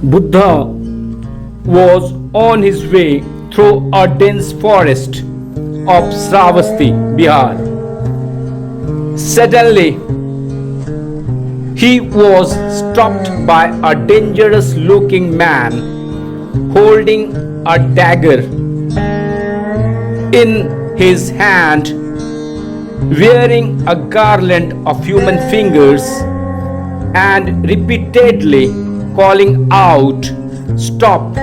Buddha was on his way through a dense forest of Sravasti, Bihar. Suddenly, he was stopped by a dangerous looking man holding a dagger in his hand, wearing a garland of human fingers, and repeatedly calling out, "Stop!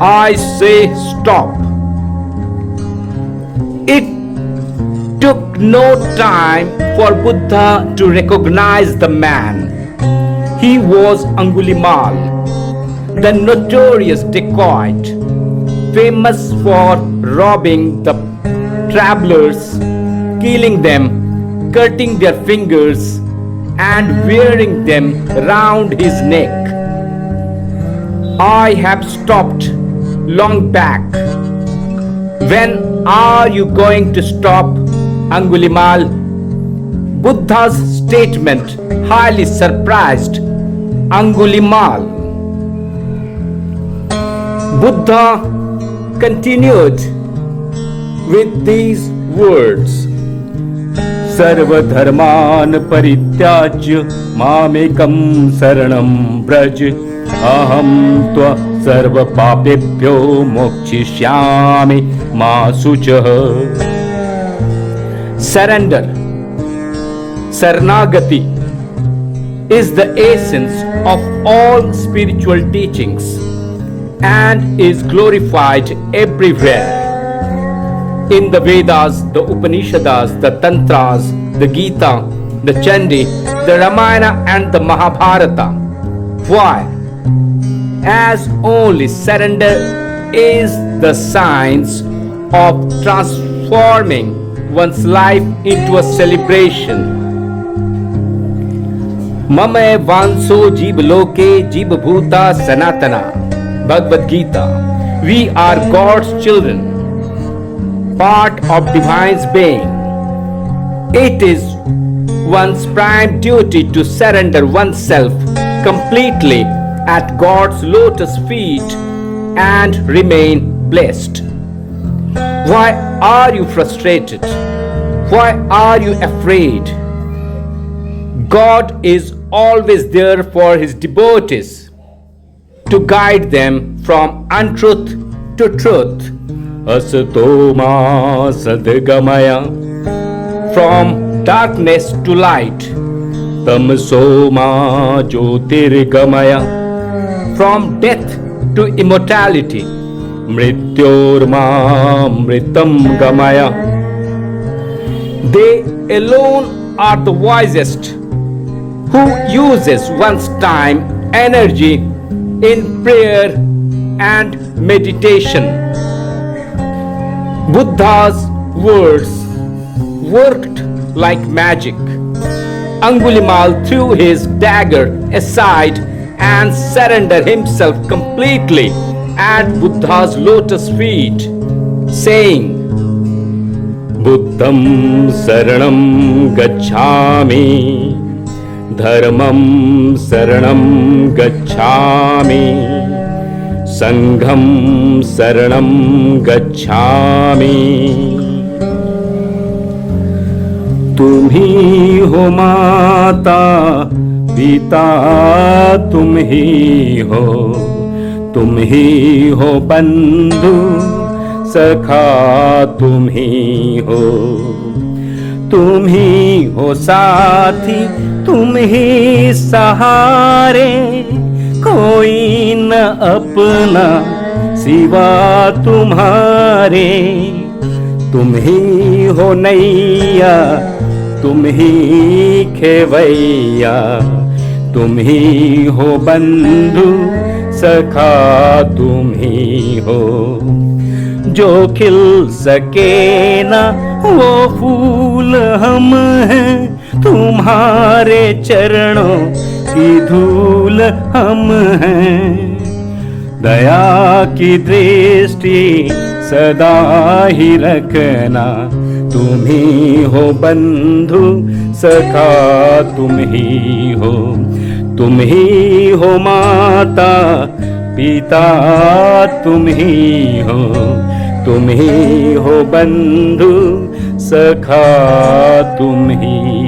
I say stop!" It took no time for Buddha to recognize the man. He was Angulimal, the notorious dacoit, famous for robbing the travelers, killing them, cutting their fingers, and wearing them round his neck. "I have stopped long back. When are you going to stop, Angulimal?" Buddha's statement highly surprised Angulimal. Buddha continued with these words, "सर्वधर्मान् परित्याज्य मामेकं शरणं व्रज, अहं त्वा सर्वपापेभ्यो मोक्षयिष्यामि मा शुचः." Surrender, Saranagati, is the essence of all spiritual teachings and is glorified everywhere. In the Vedas, the Upanishads, the Tantras, the Gita, the Chandi, the Ramayana and the Mahabharata. Why? As only surrender is the science of transforming one's life into a celebration. Mame vanso jeev loke jeev bhuta sanatana. Bhagavad Gita. We are God's children, part of divine's being. It is one's prime duty to surrender oneself completely at God's lotus feet and remain blessed. Why are you frustrated? Why are you afraid? God is always there for his devotees to guide them from untruth to truth. Asato ma sadgamaya, from darkness to light. Tamso ma jyotirgamaya, from death to immortality. Mrityorma mritam gamaya. They alone are the wisest who uses one's time, energy in prayer and meditation. Buddha's words worked like magic. Angulimal threw his dagger aside and surrendered himself completely at Buddha's lotus feet, saying, "Buddham saranam gacchami, dharmam saranam gacchami, sangham saranam gacchami." तुम ही हो माता पिता, तुम ही हो बंधु सखा, तुम ही हो साथी, तुम ही सहारे, कोई न अपना सिवा तुम्हारे। तुम ही हो नैया, तुम ही खेवैया, तुम ही हो बंधु सखा, तुम ही हो। जो खिल सके ना वो फूल हम हैं, तुम्हारे चरणों की धूल हम हैं। दया की दृष्टि सदा ही रखना, तुम ही हो बंधु सखा, तुम ही हो। तुम ही हो माता पिता, तुम ही हो, तुम ही हो बंधु सखा, तुम ही